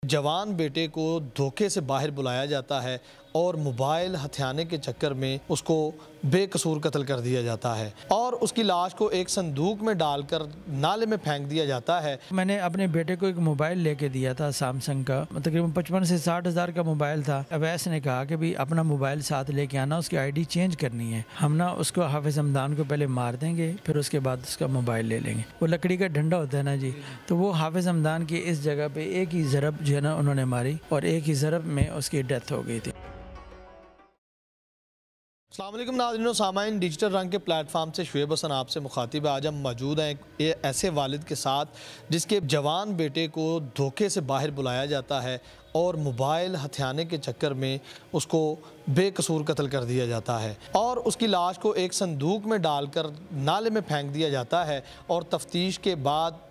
جوان بیٹے کو دھوکے سے باہر بلایا جاتا ہے اور موبائل ہتھیانے کے چکر میں اس کو بے قصور قتل کر دیا جاتا ہے اور اس کی لاش کو ایک صندوق میں ڈال کر نالے میں پھینک دیا جاتا ہے۔ میں نے اپنے بیٹے کو ایک موبائل لے کے دیا تھا سیمسنگ کا، تقریباً 55 سے 60 ہزار کا موبائل تھا۔ اویس نے کہا کہ بھی اپنا موبائل ساتھ لے کے آنا، اس کی آئی ڈی چینج کرنی ہے، ہم نا اس کو حافظ حمدان کو پہلے مار دیں گے پھر اس کے بعد اس کا موبائل لے لیں گے۔ وہ لکڑی کا ڈنڈا ہوتا ہے نا جی، تو وہ حافظ حمدان کی اس جگہ پہ ایک ہی ضرب جو ہے نا انہوں نے ماری اور ایک ہی ضرب میں اس کی ڈیتھ ہو گئی تھی۔ السلام علیکم ناظرین و سامعین، ڈیجیٹل رنگ کے پلیٹ فارم سے شعیب حسن آپ سے مخاطب ہے۔ آج ہم موجود ہیں ایک ایسے والد کے ساتھ جس کے جوان بیٹے کو دھوکے سے باہر بلایا جاتا ہے اور موبائل ہتھیانے کے چکر میں اس کو بے قصور قتل کر دیا جاتا ہے اور اس کی لاش کو ایک صندوق میں ڈال کر نالے میں پھینک دیا جاتا ہے اور تفتیش کے بعد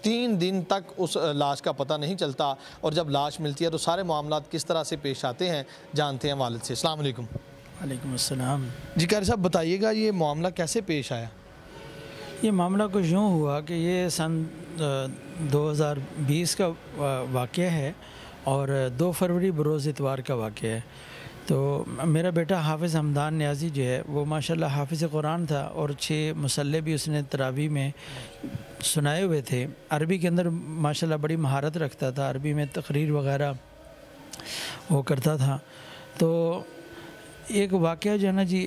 3 دن تک اس لاش کا پتہ نہیں چلتا، اور جب لاش ملتی ہے تو سارے معاملات کس طرح سے پیش آتے ہیں جانتے ہیں والد سے۔ السلام علیکم۔ وعلیکم السلام۔ جی قاری صاحب بتائیے گا یہ معاملہ کیسے پیش آیا؟ یہ معاملہ کچھ یوں ہوا کہ یہ سن 2020 کا واقعہ ہے اور 2 فروری بروز اتوار کا واقعہ ہے۔ تو میرا بیٹا حافظ حمدان نیازی جو ہے وہ ماشاءاللہ حافظ قرآن تھا اور 6 مصلے بھی اس نے تراویح میں سنائے ہوئے تھے۔ عربی کے اندر ماشاءاللہ بڑی مہارت رکھتا تھا، عربی میں تقریر وغیرہ وہ کرتا تھا۔ تو ایک واقعہ جو ہے نا جی،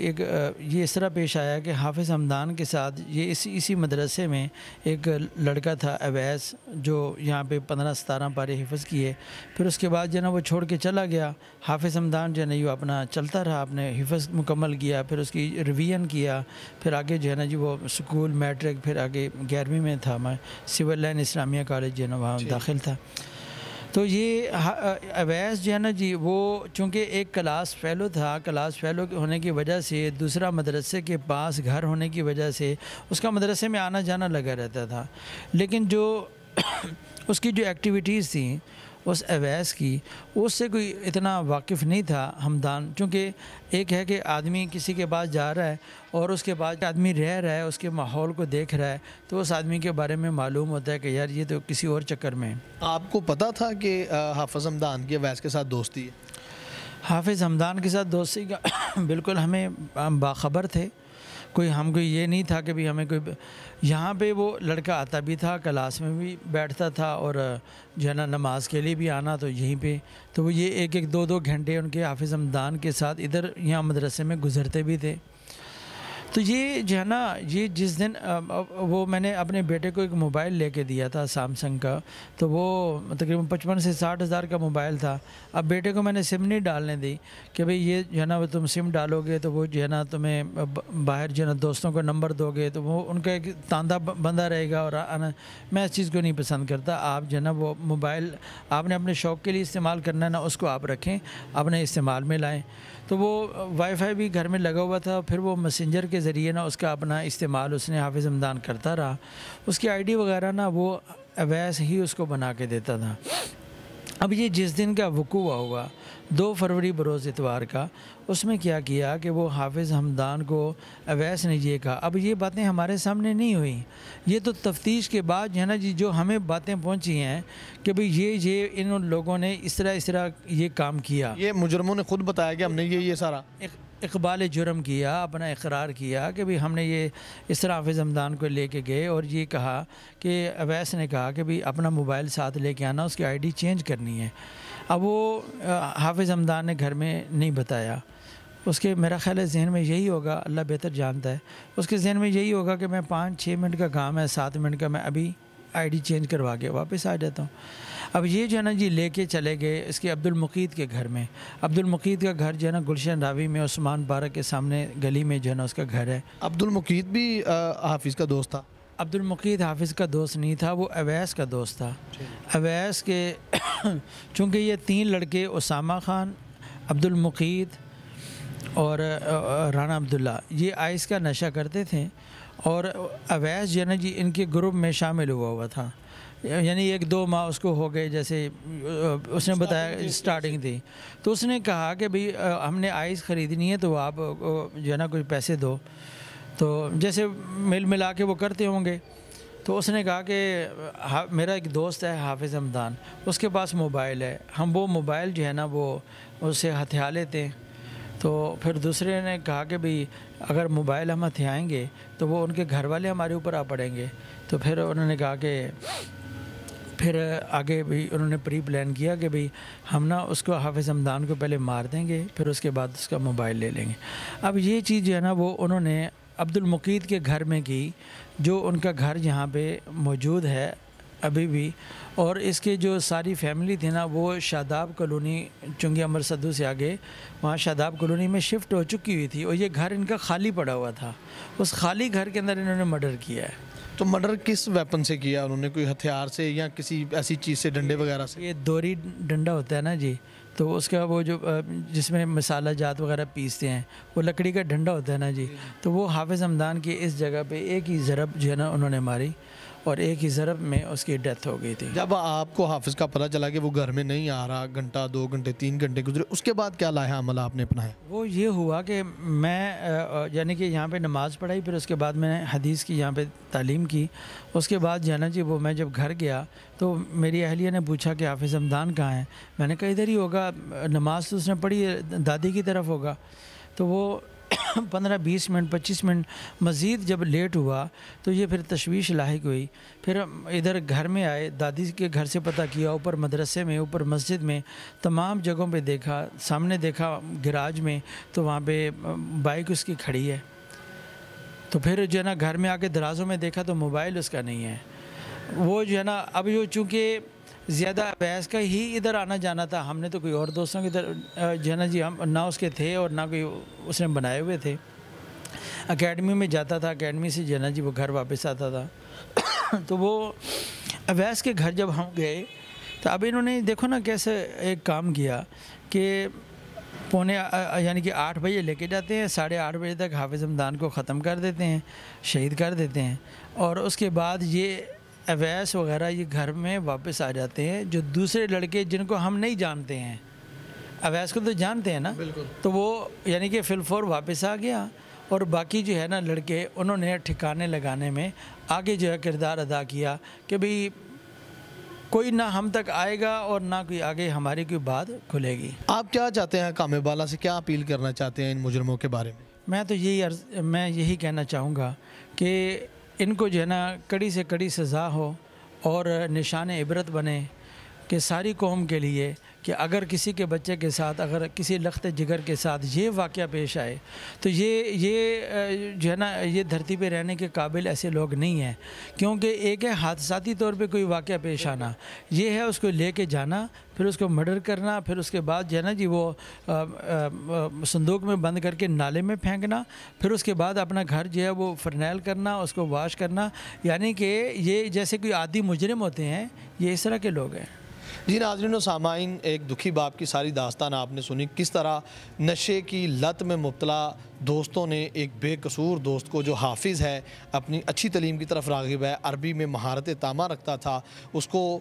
یہ اس طرح پیش آیا کہ حافظ حمدان کے ساتھ یہ اسی مدرسے میں ایک لڑکا تھا اویس، جو یہاں پہ 15-17 پارے حفظ کیے، پھر اس کے بعد جو ہے نا وہ چھوڑ کے چلا گیا۔ حافظ حمدان جو ہے نا یہ اپنا چلتا رہا، اپنے حفظ مکمل کیا، پھر اس کی ریویژن کیا، پھر آگے جو ہے نا جی وہ سکول میٹرک، پھر آگے 11ویں میں تھا، میں سول لائن اسلامیہ کالج جو ہے نا وہاں داخل تھا۔ تو یہ اویس جو ہے نا جی وہ چونکہ ایک کلاس فیلو تھا، کلاس فیلو ہونے کی وجہ سے دوسرا مدرسے کے پاس گھر ہونے کی وجہ سے اس کا مدرسے میں آنا جانا لگا رہتا تھا، لیکن جو اس کی جو ایکٹیویٹیز تھیں اس اویس کی، اس سے کوئی اتنا واقف نہیں تھا حمدان، چونکہ ایک ہے کہ آدمی کسی کے پاس جا رہا ہے اور اس کے بعد آدمی رہ رہا ہے، اس کے ماحول کو دیکھ رہا ہے، تو اس آدمی کے بارے میں معلوم ہوتا ہے کہ یار یہ تو کسی اور چکر میں ہے۔ آپ کو پتہ تھا کہ حافظ حمدان کی اویس کے ساتھ دوستی ہے؟ حافظ حمدان کے ساتھ دوستی کا بالکل ہم باخبر تھے، ہم کو یہ نہیں تھا کہ بھی ہمیں کوئی، یہاں پہ وہ لڑکا آتا بھی تھا، کلاس میں بھی بیٹھتا تھا اور جو ہے نا نماز کے لیے بھی آنا تو یہیں پہ، تو وہ یہ 1-2 گھنٹے ان کے حافظ حمدان کے ساتھ ادھر یہاں مدرسے میں گزرتے بھی تھے۔ تو یہ جو ہے نا یہ جس دن وہ میں نے اپنے بیٹے کو ایک موبائل لے کے دیا تھا سیمسنگ کا، تو وہ تقریباً 55 سے 60 ہزار کا موبائل تھا۔ اب بیٹے کو میں نے سم نہیں ڈالنے دی کہ بھئی یہ جو ہے نا وہ تم سم ڈالو گے تو وہ جو ہے نا تمہیں باہر جو ہے نا دوستوں کو نمبر دو گے تو وہ ان کا ایک تاندہ بندہ رہے گا، اور میں اس چیز کو نہیں پسند کرتا۔ آپ جو ہے نا وہ موبائل آپ نے اپنے شوق کے لیے استعمال کرنا ہے نا، اس کو آپ رکھیں، اپنے استعمال میں لائیں۔ تو وہ وائی فائی بھی گھر میں لگا ہوا تھا، پھر وہ میسنجر کے ذریعے نا اس کا اپنا استعمال اس نے حافظ حمدان کرتا رہا، اس کی آئی ڈی وغیرہ نا وہ اویس ہی اس کو بنا کے دیتا تھا۔ اب یہ جس دن کا وقوع ہوا 2 فروری بروز اتوار کا، اس میں کیا کیا کہ وہ حافظ حمدان کو اویس نے یہ کہا، اب یہ باتیں ہمارے سامنے نہیں ہوئیں، یہ تو تفتیش کے بعد جو ہے نا جی جو ہمیں باتیں پہنچی ہیں کہ بھئی یہ ان لوگوں نے اس طرح یہ کام کیا۔ یہ مجرموں نے خود بتایا کہ ہم نے یہ سارا اقبال جرم کیا، اپنا اقرار کیا کہ بھی ہم نے یہ اس طرح حافظ حمدان کو لے کے گئے اور یہ کہا کہ اویس نے کہا کہ بھی اپنا موبائل ساتھ لے کے آنا، اس کی آئی ڈی چینج کرنی ہے۔ اب وہ حافظ حمدان نے گھر میں نہیں بتایا، اس کے میرا خیال ہے ذہن میں یہی ہوگا، اللہ بہتر جانتا ہے، اس کے ذہن میں یہی ہوگا کہ میں 5-6 منٹ کا کام ہے، 7 منٹ کا، میں ابھی آئی ڈی چینج کروا کے واپس آ جاتا ہوں۔ اب یہ جو ہے نا جی لے کے چلے گئے اس کے عبد المقید کے گھر میں۔ عبد المقید کا گھر جو ہے نا گلشن راوی میں عثمان پارک کے سامنے گلی میں جو ہے نا اس کا گھر ہے۔ عبد المقید بھی حافظ کا دوست تھا؟ عبد المقید حافظ کا دوست نہیں تھا، وہ اویس کا دوست تھا۔ اویس کے چونکہ یہ 3 لڑکے اسامہ خان، عبد المقید اور رانا عبداللہ یہ آئس کا نشہ کرتے تھے، اور اویس جو ہے نا جی ان کے گروپ میں شامل ہوا تھا، یعنی 1-2 ماہ اس کو ہو گئے، جیسے اس نے بتایا سٹارٹنگ تھی، تو اس نے کہا کہ بھئی ہم نے آئس خریدنی ہے تو آپ جو ہے نا کچھ پیسے دو، تو جیسے مل ملا کے وہ کرتے ہوں گے، تو اس نے کہا کہ میرا ایک دوست ہے حافظ حمدان، اس کے پاس موبائل ہے، ہم وہ موبائل جو ہے نا وہ اسے ہتھیا لیتے ہیں۔ تو پھر دوسرے نے کہا کہ بھئی اگر موبائل ہم ہتھیائیں گے تو وہ ان کے گھر والے ہمارے اوپر آ پڑیں گے۔ تو پھر انہوں نے کہا کہ پھر آگے بھی انہوں نے پری پلان کیا کہ بھئی ہم نا اس کو حافظ حمدان کو پہلے مار دیں گے، پھر اس کے بعد اس کا موبائل لے لیں گے۔ اب یہ چیز جو ہے نا وہ انہوں نے عبد المقید کے گھر میں کی، جو ان کا گھر یہاں پہ موجود ہے ابھی بھی، اور اس کے جو ساری فیملی تھی نا وہ شاداب کالونی چنگی امر صدو سے آگے وہاں شاداب کالونی میں شفٹ ہو چکی ہوئی تھی، اور یہ گھر ان کا خالی پڑا ہوا تھا۔ اس خالی گھر کے اندر انہوں نے مرڈر کیا ہے۔ تو مرڈر کس ویپن سے کیا انہوں نے؟ کوئی ہتھیار سے یا کسی ایسی چیز سے، ڈنڈے وغیرہ سے؟ یہ دوری ڈنڈا ہوتا ہے نا جی، تو اس کا وہ جو جس میں مسالہ جات وغیرہ پیستے ہیں، وہ لکڑی کا ڈنڈا ہوتا ہے نا جی، تو وہ حافظ حمدان کی اس جگہ پہ ایک ہی ضرب جو ہے نا انہوں نے ماری، اور ایک ہی ضرب میں اس کی ڈیتھ ہو گئی تھی۔ جب آپ کو حافظ کا پتہ چلا کہ وہ گھر میں نہیں آ رہا، گھنٹہ 2 گھنٹے 3 گھنٹے گزرے، اس کے بعد کیا لایا عمل آپ نے اپنایا؟ وہ یہ ہوا کہ میں یعنی کہ یہاں پہ نماز پڑھائی، پھر اس کے بعد میں نے حدیث کی یہاں پہ تعلیم کی۔ اس کے بعد جانا جی وہ میں جب گھر گیا تو میری اہلیہ نے پوچھا کہ حافظ حمدان کہاں ہیں؟ میں نے کہا ادھر ہی ہوگا، نماز تو اس نے پڑھی دادی کی طرف ہوگا۔ تو وہ 15-20 منٹ 25 منٹ مزید جب لیٹ ہوا تو یہ پھر تشویش لاحق ہوئی۔ پھر ادھر گھر میں آئے، دادی کے گھر سے پتہ کیا، اوپر مدرسے میں، اوپر مسجد میں، تمام جگہوں پہ دیکھا، سامنے دیکھا گراج میں تو وہاں پہ بائک اس کی کھڑی ہے۔ تو پھر جو ہے نا گھر میں آ کے درازوں میں دیکھا تو موبائل اس کا نہیں ہے۔ وہ جو ہے نا اب جو چونکہ زیادہ اویس کا ہی ادھر آنا جانا تھا، ہم نے تو کوئی اور دوستوں کی ادھر جو ہے نا جی ہم نہ اس کے تھے اور نہ کوئی اس نے بنائے ہوئے تھے۔ اکیڈمی میں جاتا تھا، اکیڈمی سے جو ہے نا جی وہ گھر واپس آتا تھا۔ تو وہ اویس کے گھر جب ہم گئے تو اب انہوں نے دیکھو نا کیسے ایک کام کیا کہ یعنی کہ 8 بجے لے کے جاتے ہیں، 8:30 بجے تک حافظ حمدان کو ختم کر دیتے ہیں، شہید کر دیتے ہیں، اور اس کے بعد یہ اویس وغیرہ یہ گھر میں واپس آ جاتے ہیں۔ جو دوسرے لڑکے جن کو ہم نہیں جانتے ہیں، اویس کو تو جانتے ہیں نا، تو وہ یعنی کہ فلفور واپس آ گیا، اور باقی جو ہے نا لڑکے انہوں نے ٹھکانے لگانے میں آگے جو ہے کردار ادا کیا کہ بھئی کوئی نہ ہم تک آئے گا اور نہ کوئی آگے ہماری کوئی بات کھلے گی۔ آپ کیا چاہتے ہیں حکام بالا سے، کیا اپیل کرنا چاہتے ہیں ان مجرموں کے بارے میں؟ میں تو میں یہی کہنا چاہوں گا کہ ان کو جو ہے نا کڑی سے کڑی سزا ہو اور نشان عبرت بنے کہ ساری قوم کے لیے کہ اگر کسی کے بچے کے ساتھ، اگر کسی لخت جگر کے ساتھ یہ واقعہ پیش آئے تو یہ جو ہے نا یہ دھرتی پہ رہنے کے قابل ایسے لوگ نہیں ہیں، کیونکہ ایک ہے حادثاتی طور پہ کوئی واقعہ پیش آنا، یہ ہے اس کو لے کے جانا، پھر اس کو مرڈر کرنا، پھر اس کے بعد جو ہے نا جی وہ صندوق میں بند کر کے نالے میں پھینکنا، پھر اس کے بعد اپنا گھر جو ہے وہ فرنیل کرنا، اس کو واش کرنا، یعنی کہ یہ جیسے کوئی عادی مجرم ہوتے ہیں، یہ اس طرح کے لوگ ہیں۔ جی ناظرین و سامعین، ایک دکھی باپ کی ساری داستان آپ نے سنی، کس طرح نشے کی لت میں مبتلا دوستوں نے ایک بے قصور دوست کو جو حافظ ہے، اپنی اچھی تعلیم کی طرف راغب ہے، عربی میں مہارت تامہ رکھتا تھا، اس کو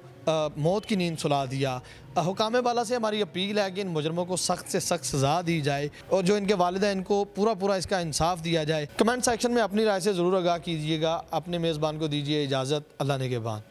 موت کی نیند سلا دیا۔ حکام بالا سے ہماری اپیل ہے کہ ان مجرموں کو سخت سے سخت سزا دی جائے، اور جو ان کے والد ہیں ان کو پورا اس کا انصاف دیا جائے۔ کمنٹ سیکشن میں اپنی رائے سے ضرور آگاہ کیجیے گا۔ اپنے میزبان کو دیجیے اجازت، اللہ نگہبان۔